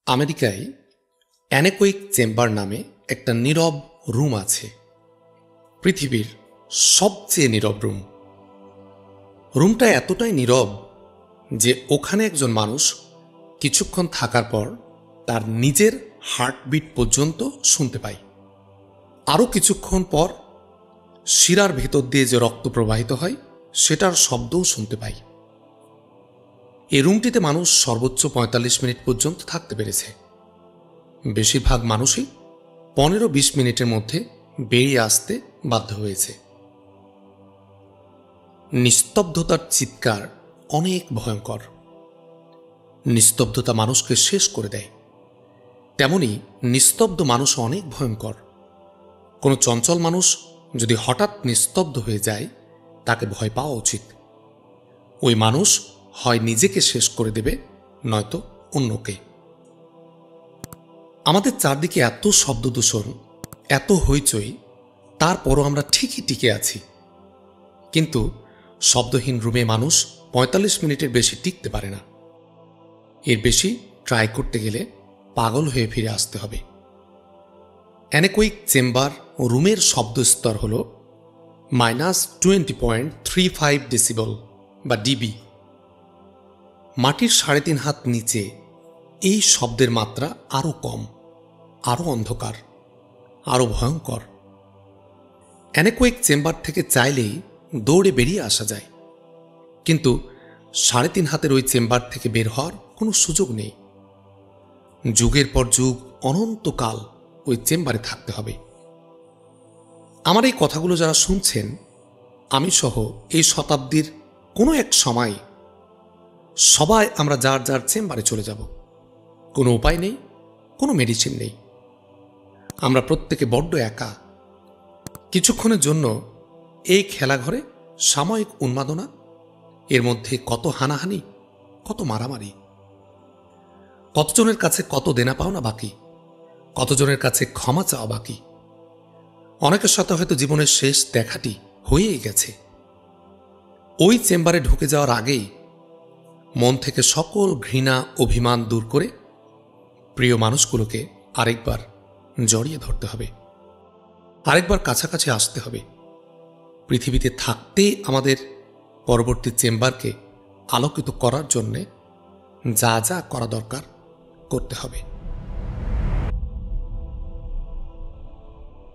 আমেরিকায় অ্যানেকোইক চেম্বার নামে একটা নীরব রুম আছে। পৃথিবীর সবচেয়ে নীরব রুম। রুমটা এতটাই নীরব যে ওখানে একজন মানুষ কিছুক্ষণ থাকার পর তার নিজের হার্টবিট পর্যন্ত শুনতে পায়। আরও কিছুক্ষণ পর শিরার ভেতর দিয়ে যে রক্ত প্রবাহিত হয় সেটার শব্দও শুনতে পাই। এই রুমটিতে মানুষ সর্বোচ্চ ৪৫ মিনিট পর্যন্ত থাকতে পেরেছে। বেশিরভাগ মানুষই ১৫-২০ মিনিটের মধ্যে বেরিয়ে আসতে বাধ্য হয়েছে। নিস্তব্ধতার চিৎকার অনেক ভয়ঙ্কর। নিস্তব্ধতা মানুষকে শেষ করে দেয়। তেমনি নিস্তব্ধ মানুষ অনেক ভয়ঙ্কর। কোনো চঞ্চল মানুষ যদি হঠাৎ নিস্তব্ধ হয়ে যায় তাকে ভয় পাওয়া উচিত। ওই মানুষ হয় নিজেকে শেষ করে দেবে, নয়তো অন্যকে। আমাদের চারদিকে এত শব্দ দূষণ, এত হইচই, তারপরও আমরা ঠিকই টিকে আছি। কিন্তু শব্দহীন রুমে মানুষ ৪৫ মিনিটের বেশি টিকতে পারে না। এর বেশি ট্রাই করতে গেলে পাগল হয়ে ফিরে আসতে হবে। অ্যানেকোইক চেম্বার ও রুমের শব্দ স্তর হল -20.35 ডেসিবল বা ডিবি। মাটির ৩.৫ হাত নিচে এই শব্দের মাত্রা আরও কম, আরও অন্ধকার, আরও ভয়ঙ্কর। অ্যানেকোইক চেম্বার থেকে চাইলেই দৌড়ে বেরিয়ে আসা যায়, কিন্তু ৩.৫ হাতের ওই চেম্বার থেকে বের হওয়ার কোনো সুযোগ নেই। যুগের পর যুগ, অনন্তকাল ওই চেম্বারে থাকতে হবে। আমার এই কথাগুলো যারা শুনছেন, আমি সহ এই শতাব্দীর কোনো এক সময় সবাই আমরা যার যার চেম্বারে চলে যাব। কোনো উপায় নেই, কোনো মেডিসিন নেই। আমরা প্রত্যেকে বড্ড একা। কিছুক্ষণের জন্য এই খেলাঘরে সাময়িক উন্মাদনা, এর মধ্যে কত হানাহানি, কত মারামারি, কতজনের কাছে কত দেনা পাওনা বাকি, কতজনের কাছে ক্ষমা চাওয়া বাকি। অনেকের সাথে হয়তো জীবনের শেষ দেখাটি হয়েই গেছে। ওই চেম্বারে ঢুকে যাওয়ার আগেই মন থেকে সকল ঘৃণা, অভিমান দূর করে প্রিয় মানুষগুলোকে আরেকবার জড়িয়ে ধরতে হবে, আরেকবার কাছাকাছি আসতে হবে। পৃথিবীতে থাকতেই আমাদের পরবর্তী চেম্বারকে আলোকিত করার জন্যে যা যা করা দরকার করতে হবে।